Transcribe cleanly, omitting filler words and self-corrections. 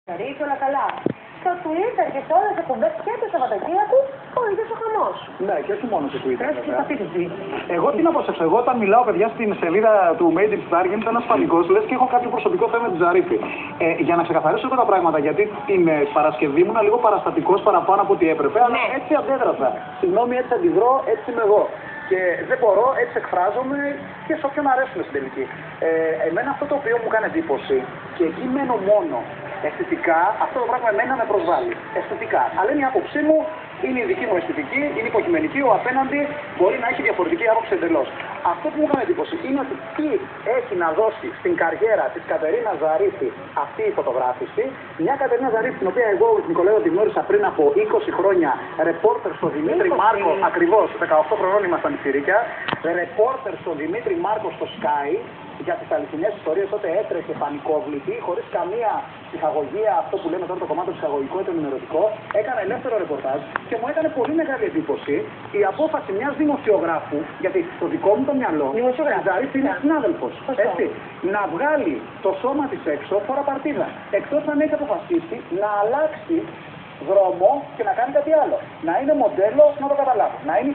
Και όλα καλά. Στο Twitter και σε όλες τις εκπομπές και το Σαββατοκύριακο ο ίδιος ο χαμός. Ναι, και όχι μόνο στο Twitter. Έτσι και πατήσετε. Εγώ τι να προσέξω, εγώ όταν μιλάω παιδιά στην σελίδα του Made in Star γίνεται ένας πανικός, λες και έχω κάποιο προσωπικό θέμα του Ζαρίφη. Για να ξεκαθαρίσω εδώ τα πράγματα, γιατί την Παρασκευή ήμουν λίγο παραστατικός παραπάνω από ό,τι έπρεπε, αλλά έτσι αντέδρασα. Συγγνώμη, έτσι αντιδρώ, έτσι είμαι εγώ. Και δεν μπορώ, έτσι εκφράζομαι και σε όποιον αρέσουμε στην τελική. Εμένα αυτό το οποίο μου κάνει εντύπωση, και εκεί μένω μόνο αισθητικά, αυτό το πράγμα εμένα με προσβάλλει. Αισθητικά. Αλλά είναι η άποψή μου, είναι η δική μου αισθητική, είναι υποκειμενική, ο απέναντι μπορεί να έχει διαφορετική άποψη εντελώς. Αυτό που μου κάνει εντύπωση είναι ότι τι έχει να δώσει στην καριέρα της Κατερίνας Ζαρίφη αυτή η φωτογράφηση. Μια Κατερίνα Ζαρίφη, την οποία εγώ, Νικολέο, τη γνώρισα πριν από 20 χρόνια, ρεπόρτερ στο Δημήτρη Μάρκο, ακριβώς 18 χρονών ήμασταν πιτσιρίκια, ρεπόρτερ στο Δημήτρη Μάρκο στο Sky. Για τις αληθινές ιστορίες τότε έτρεχε πανικόβλητη, χωρίς καμία ψυχαγωγία, αυτό που λέμε τώρα το κομμάτι ψυχαγωγικό ή το ενημερωτικό, έκανε ελεύθερο ρεπορτάζ και μου έκανε πολύ μεγάλη εντύπωση η απόφαση μιας δημοσιογράφου, γιατί στο δικό μου το μυαλό, η Ζαρίφη είναι συνάδελφος, έτσι, να βγάλει το σώμα της έξω φορά παρτίδα, εκτός αν έχει αποφασίσει να αλλάξει δρόμο και να κάνει κάτι άλλο. Να είναι μοντέλο, να το καταλάβω. Να είναι